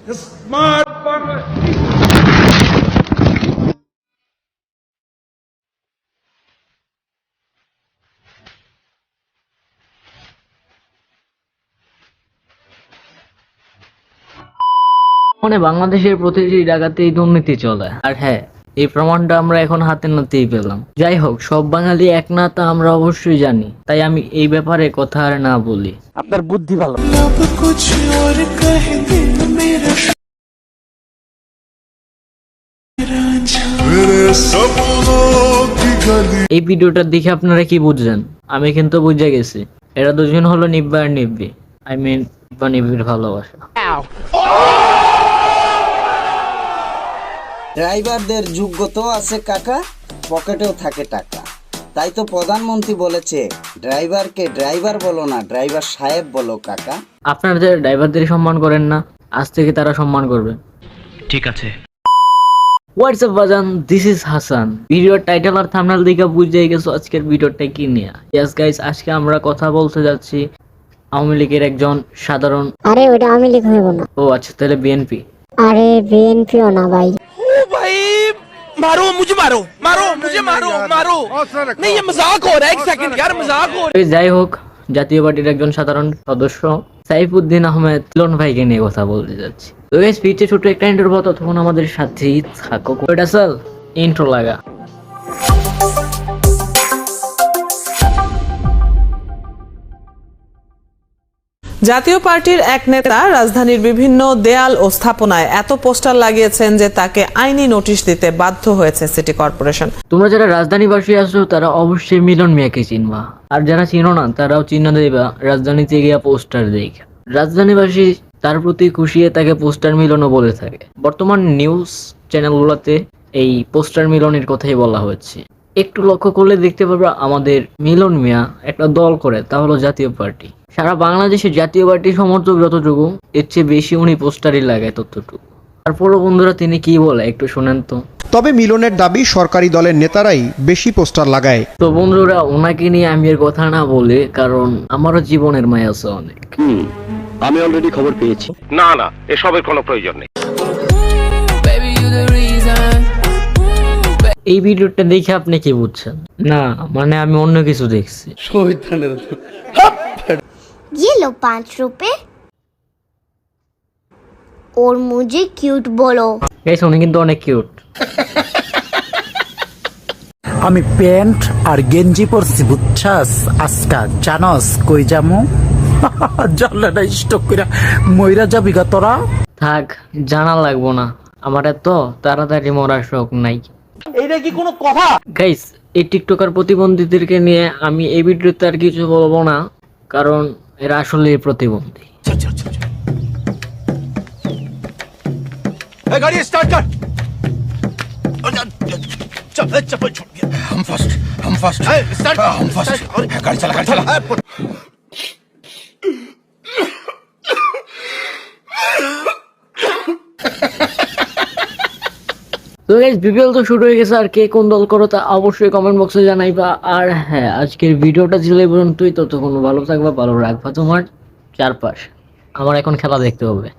Smart Bangla. মানে বাংলাদেশের প্রতিটি জায়গাতেই দুর্নীতি চলে, আর হ্যাঁ, এই প্রমাণটা আমরা এখন হাতে নাতেই পেলাম। যাই হোক, সব বাঙালি এক না তা আমরা অবশ্যই জানি, তাই আমি এই ব্যাপারে কথা আর না বলি। আপনার বুদ্ধি ভালো। এই ভিডিওটা দেখে আপনারা কি বুঝলেন? আমি কিন্তু বুঝে গেছি, এরা দুজন হলো নিব্বা আর নিব্বি। আই মিন নিব্বা নিব্বির ভালোবাসা। ড্রাইভারদের যোগ্যতাও আছে কাকা, পকেটেও থাকে টাকা। তাই তো প্রধানমন্ত্রী বলেছে, ড্রাইভারকে ড্রাইভার বলো না, ড্রাইভার সাহেব বলো কাকা। আপনারা যে ড্রাইভারদের সম্মান করেন না, আজ থেকে তারা সম্মান করবে। ঠিক আছে। হোয়াটস আপ বাজান, দিস ইজ হাসান। ভিডিওর টাইটেল আর থাম্বনেল দেখে বুঝে গেছো আজকের ভিডিওটা কি নিয়ে। ইয়েস গাইস, আজকে আমরা কথা বলতে যাচ্ছি আওয়ামী লীগের একজন সাধারণ। আরে ওটা আওয়ামী লীগ হইব না। ও আচ্ছা, তাহলে বিএনপি। আরে বিএনপিও না ভাই। मारो मुझे, मारो मारो मुझे, मारो मारो नहीं, ये मजाक हो रहा है। एक सेकंड यार, मजाक हो रहा है। যাই হোক, জাতীয় পার্টির একজন সাধারণ সদস্য সাইফুদ্দিন আহমেদ লোন ভাইকে নিয়ে কথা বলতে যাচ্ছি। তো গাইস, পিছে ছোট একটা ইন্টারভিউ পাবো, তখন আমাদের সাথেই থাকো। এটা চল ইন্ট্রো লাগা। জাতীয় পার্টির এক নেতা রাজধানীর বিভিন্ন দেয়াল ও স্থাপনায় এত পোস্টার লাগিয়েছেন যে তাকে আইনি নোটিশ দিতে বাধ্য হয়েছে সিটি কর্পোরেশন। তোমরা যারা রাজধানীবাসী আছো তারা অবশ্যই মিলন মিয়াকে চিনবা, আর যারা চিনো না তারাও চিহ্ন দেবা রাজধানীতে গিয়া পোস্টার দেখা। রাজধানীবাসী তার প্রতি খুশিয়ে তাকে পোস্টার মিলনও বলে থাকে। বর্তমান নিউজ চ্যানেলগুলোতে এই পোস্টার মিলনের কথাই বলা হচ্ছে। একটু লক্ষ্য করলে দেখতে পারবা আমাদের মিলন মিয়া একটা দল করে, তা হলো জাতীয় পার্টি। সারা বাংলাদেশের জাতীয় পার্টির সমর্থক যতটুকু, এর চেয়ে বেশি উনি পোস্টারই লাগায় ততটুকু। তারপরও বন্ধুরা তিনি কি বলে একটু শোনেন তো। তবে মিলনের দাবি সরকারি দলের নেতারাই বেশি পোস্টার লাগায়। তো বন্ধুরা, ওনাকে নিয়ে আমি এর কথা না বলে, কারণ আমারও জীবনের মায়া আছে অনেক। আমি অলরেডি খবর পেয়েছি। না না, এসবের কোনো প্রয়োজন নেই। এই ভিডিওটা দেখে আপনি কি বুঝছেন? না মানে আমি অন্য কিছু দেখছি। ये लो 5 रुपए और मुझे क्यूट बोलो। গাইস, উনি কিন্তু অনেক কিউট। আমি প্যান্ট আর গেঞ্জি পরছি বুঝছাস, আজকা জানস কই যামু? জলটা স্টক কইরা মইরা যাবি গা তোরা। থাক, জানা লাগবো না, আমার এত তাড়াতাড়ি মরার শখ নাই। এইটা কি কোনো কথা? গাইস, এই টিকটকার প্রতিবন্ধীদেরকে নিয়ে আমি এই ভিডিওতে আর কিছু বলবো না, কারণ এরা আসলে প্রতিবন্ধী। गाड़ी स्टार्ट कर। चल चप्पल छूट गया। हम फर्स्ट स्टार्ट, हम फर्स्ट। गाड़ी चला, गाड़ी चला। তো গাইস, বিপিএল তো শুরু হয়ে গেছে, আর কে কোন দল করো তা অবশ্যই কমেন্ট বক্সে জানাইবা। আর হ্যাঁ, আজকের ভিডিওটা ছিল এই পর্যন্তই। ততক্ষণ ভালো থাকবা, ভালো রাখবা তোমার চারপাশ। আমার এখন খেলা দেখতে হবে।